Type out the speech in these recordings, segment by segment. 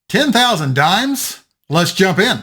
10,000 dimes? Let's jump in.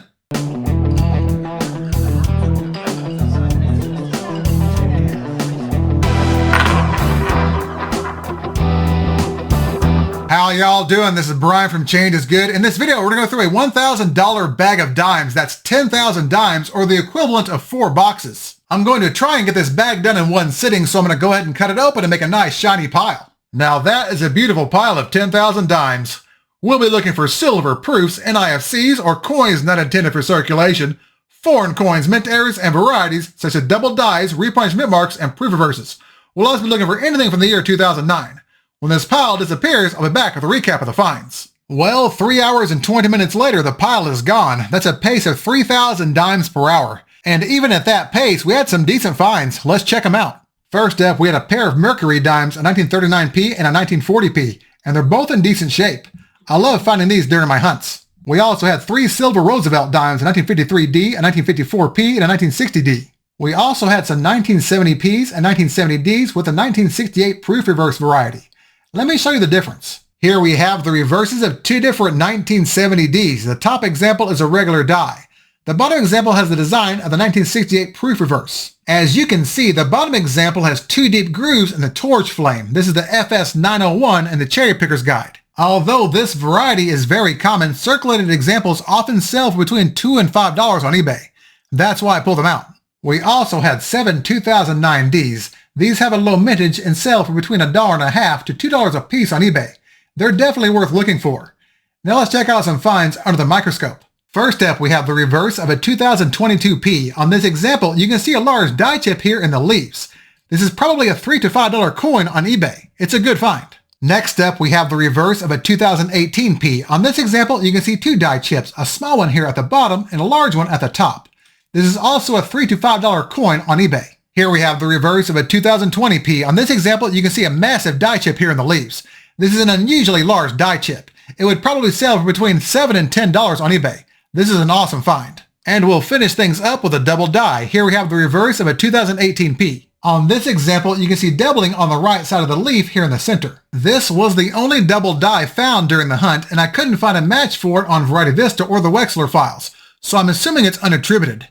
How y'all doing? This is Brian from Change is Good. In this video, we're going to go through a $1,000 bag of dimes. That's 10,000 dimes, or the equivalent of 4 boxes. I'm going to try and get this bag done in one sitting, so I'm going to go ahead and cut it open and make a nice shiny pile. Now that is a beautiful pile of 10,000 dimes. We'll be looking for silver proofs, NIFCs, or coins not intended for circulation, foreign coins, mint errors, and varieties such as double dies, repunched mint marks, and proof reverses. We'll also be looking for anything from the year 2009. When this pile disappears, I'll be back with a recap of the finds. Well, 3 hours and 20 minutes later, the pile is gone. That's a pace of 3,000 dimes per hour. And even at that pace, we had some decent finds. Let's check them out. First up, we had a pair of Mercury dimes, a 1939p and a 1940p, and they're both in decent shape. I love finding these during my hunts. We also had 3 silver Roosevelt dimes, a 1953D, a 1954p, and a 1960D. We also had some 1970Ps and 1970Ds with a 1968 proof reverse variety. Let me show you the difference. Here we have the reverses of 2 different 1970Ds. The top example is a regular die. The bottom example has the design of the 1968 proof reverse. As you can see, the bottom example has 2 deep grooves in the torch flame. This is the FS 901 in the Cherry Picker's Guide. Although this variety is very common, circulated examples often sell for between $2 and $5 on eBay. That's why I pulled them out. We also had 7 2009Ds. These have a low mintage and sell for between $1.50 to $2 a piece on eBay. They're definitely worth looking for. Now let's check out some finds under the microscope. First up, we have the reverse of a 2022P. On this example, you can see a large die chip here in the leaves. This is probably a $3 to $5 coin on eBay. It's a good find. Next up, we have the reverse of a 2018P. On this example, you can see 2 die chips, a small one here at the bottom and a large one at the top. This is also a $3 to $5 coin on eBay. Here we have the reverse of a 2020P. On this example, you can see a massive die chip here in the leaves. This is an unusually large die chip. It would probably sell for between $7 and $10 on eBay. This is an awesome find. And we'll finish things up with a double die. Here we have the reverse of a 2018P. On this example, you can see doubling on the right side of the leaf here in the center. This was the only double die found during the hunt, and I couldn't find a match for it on Variety Vista or the Wexler files, so I'm assuming it's unattributed.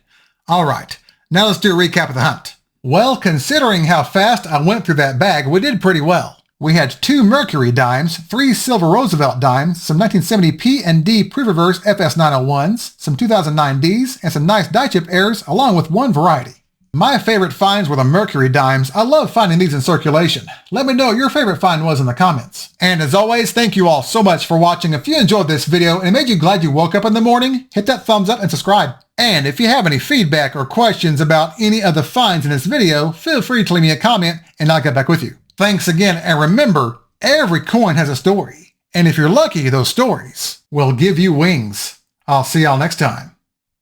Alright, now let's do a recap of the hunt. Well, considering how fast I went through that bag, we did pretty well. We had 2 Mercury dimes, 3 silver Roosevelt dimes, some 1970P and D proof-reverse FS901s, some 2009Ds, and some nice die chip errors, along with 1 variety. My favorite finds were the Mercury dimes. I love finding these in circulation. Let me know what your favorite find was in the comments. And as always, thank you all so much for watching. If you enjoyed this video and it made you glad you woke up in the morning, hit that thumbs up and subscribe. And if you have any feedback or questions about any of the finds in this video, feel free to leave me a comment and I'll get back with you. Thanks again, and remember, every coin has a story. And if you're lucky, those stories will give you wings. I'll see y'all next time.